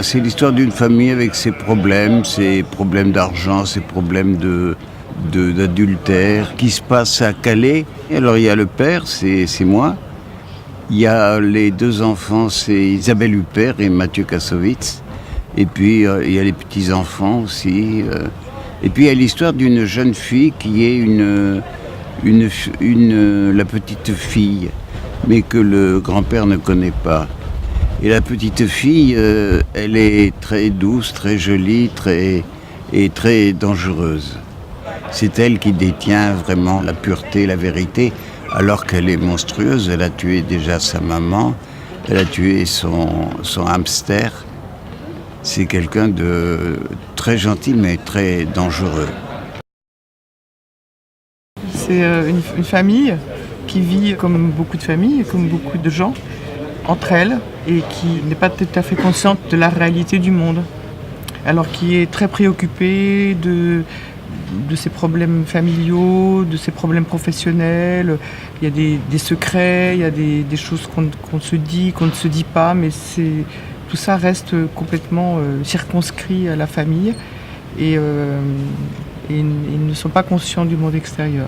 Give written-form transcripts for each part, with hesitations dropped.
C'est l'histoire d'une famille avec ses problèmes d'argent, ses problèmes d'adultère, qui se passe à Calais. Alors il y a le père, c'est moi. Il y a les deux enfants, c'est Isabelle Huppert et Mathieu Kassovitz. Et puis il y a les petits-enfants aussi. Et puis il y a l'histoire d'une jeune fille qui est la petite fille, mais que le grand-père ne connaît pas. Et la petite fille, elle est très douce, très jolie, et très dangereuse. C'est elle qui détient vraiment la pureté, la vérité, alors qu'elle est monstrueuse. Elle a tué déjà sa maman, elle a tué son hamster. C'est quelqu'un de très gentil, mais très dangereux. C'est une famille qui vit comme beaucoup de familles, comme beaucoup de gens, entre elles, et qui n'est pas tout à fait consciente de la réalité du monde. Alors qui est très préoccupée de ses problèmes familiaux, de ses problèmes professionnels. Il y a des secrets, il y a des choses qu'on se dit, qu'on ne se dit pas, mais tout ça reste complètement circonscrit à la famille et ils ne sont pas conscients du monde extérieur.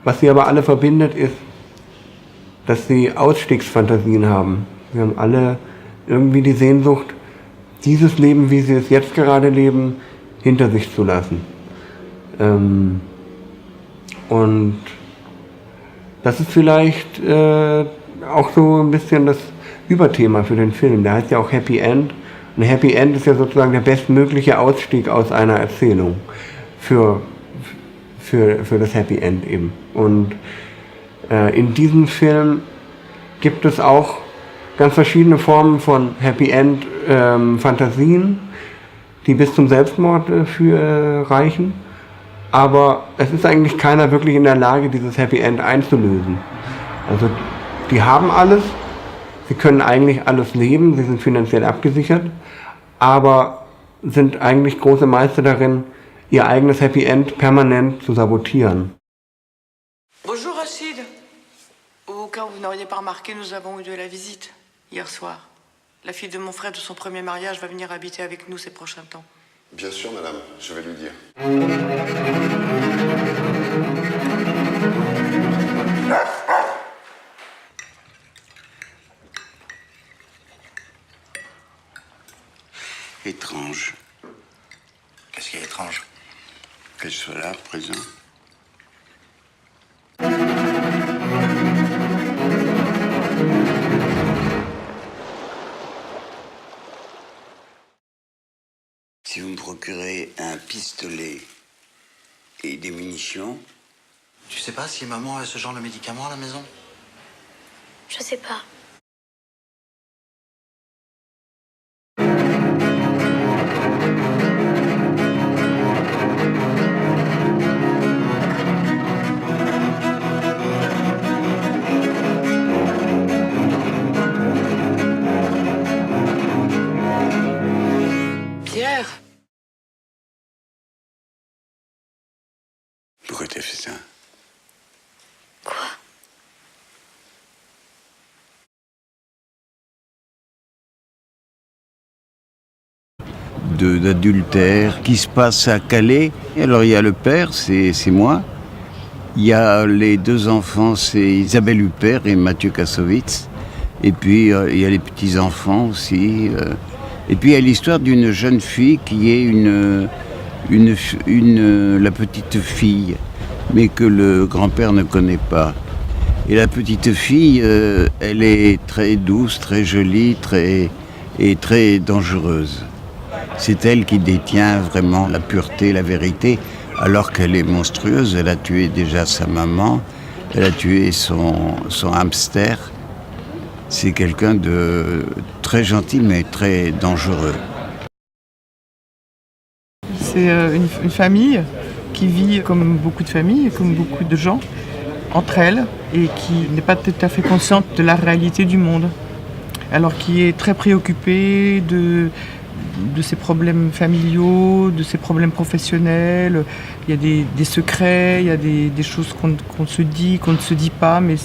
Was sie aber alle verbindet, ist, dass sie Ausstiegsfantasien haben. Wir haben alle irgendwie die Sehnsucht, dieses Leben, wie sie es jetzt gerade leben, hinter sich zu lassen. Und das ist vielleicht auch so ein bisschen das Überthema für den Film. Der heißt ja auch Happy End. Ein Happy End ist ja sozusagen der bestmögliche Ausstieg aus einer Erzählung für das Happy End eben. Und in diesem Film gibt es auch ganz verschiedene Formen von Happy End Fantasien, die bis zum Selbstmord reichen. Aber es ist eigentlich keiner wirklich in der Lage, dieses Happy End einzulösen. Also die haben alles, sie können eigentlich alles leben, sie sind finanziell abgesichert, aber sind eigentlich große Meister darin, ihr eigenes Happy End permanent zu sabotieren. Bonjour Rachid. Au cas où vous n'auriez pas remarqué, nous avons eu de la visite hier soir. La fille de mon frère de son premier mariage va venir habiter avec nous ces prochains temps. Bien sûr, madame, je vais lui dire. Étrange. Qu'est-ce qui est étrange? Qu'elle soit là, présent. Si vous me procurez un pistolet et des munitions... Tu sais pas si maman a ce genre de médicaments à la maison? Je sais pas. Pierre! Pourquoi t'as fait ça? Quoi? D'adultère qui se passe à Calais. Alors il y a le père, c'est moi. Il y a les deux enfants, c'est Isabelle Huppert et Mathieu Kassovitz. Et puis il y a les petits-enfants aussi. Et puis il y a l'histoire d'une jeune fille qui est la petite fille, mais que le grand-père ne connaît pas. Et la petite fille, elle est très douce, très jolie, et très dangereuse. C'est elle qui détient vraiment la pureté, la vérité, alors qu'elle est monstrueuse. Elle a tué déjà sa maman, elle a tué son hamster. C'est quelqu'un de très gentil, mais très dangereux. C'est une famille qui vit comme beaucoup de familles, comme beaucoup de gens, entre elles, et qui n'est pas tout à fait consciente de la réalité du monde. Alors qui est très préoccupée de ses problèmes familiaux, de ses problèmes professionnels. Il y a des secrets, il y a des choses qu'on se dit, qu'on ne se dit pas, mais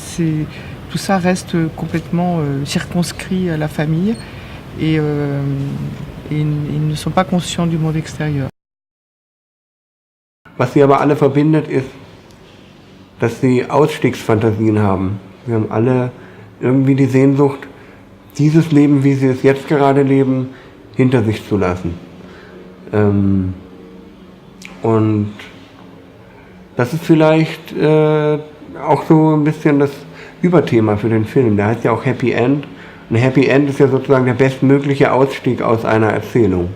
tout ça reste complètement circonscrit à la famille et ils ne sont pas conscients du monde extérieur. Was sie aber alle verbindet, ist, dass sie Ausstiegsfantasien haben. Wir haben alle irgendwie die Sehnsucht, dieses Leben, wie sie es jetzt gerade leben, hinter sich zu lassen. Und das ist vielleicht auch so ein bisschen das Überthema für den Film. Der heißt ja auch Happy End. Ein Happy End ist ja sozusagen der bestmögliche Ausstieg aus einer Erzählung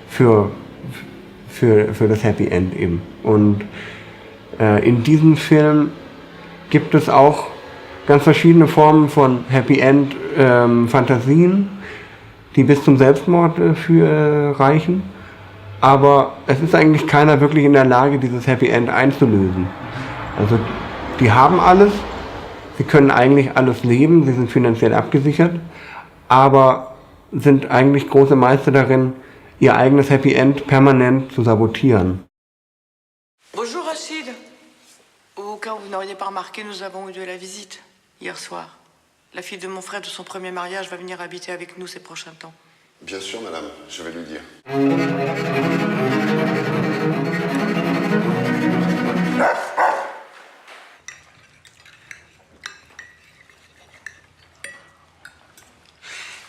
für das Happy End eben. Und in diesem Film gibt es auch ganz verschiedene Formen von Happy End Fantasien, die bis zum Selbstmord reichen. Aber es ist eigentlich keiner wirklich in der Lage, dieses Happy End einzulösen. Also die haben alles, sie können eigentlich alles leben, sie sind finanziell abgesichert, aber sind eigentlich große Meister darin, ihr eigenes Happy End permanent zu sabotieren. Bonjour Rachid. Au cas où vous n'auriez pas remarqué, nous avons eu de la visite hier soir. La fille de mon frère de son premier mariage va venir habiter avec nous ces prochains temps. Bien sûr, madame, je vais lui dire.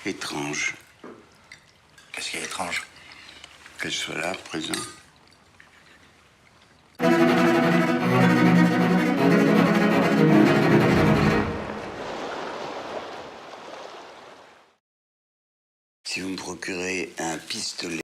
Étrange Qu'est-ce qui est étrange? qu'elle soit là, présent. Si vous me procurez un pistolet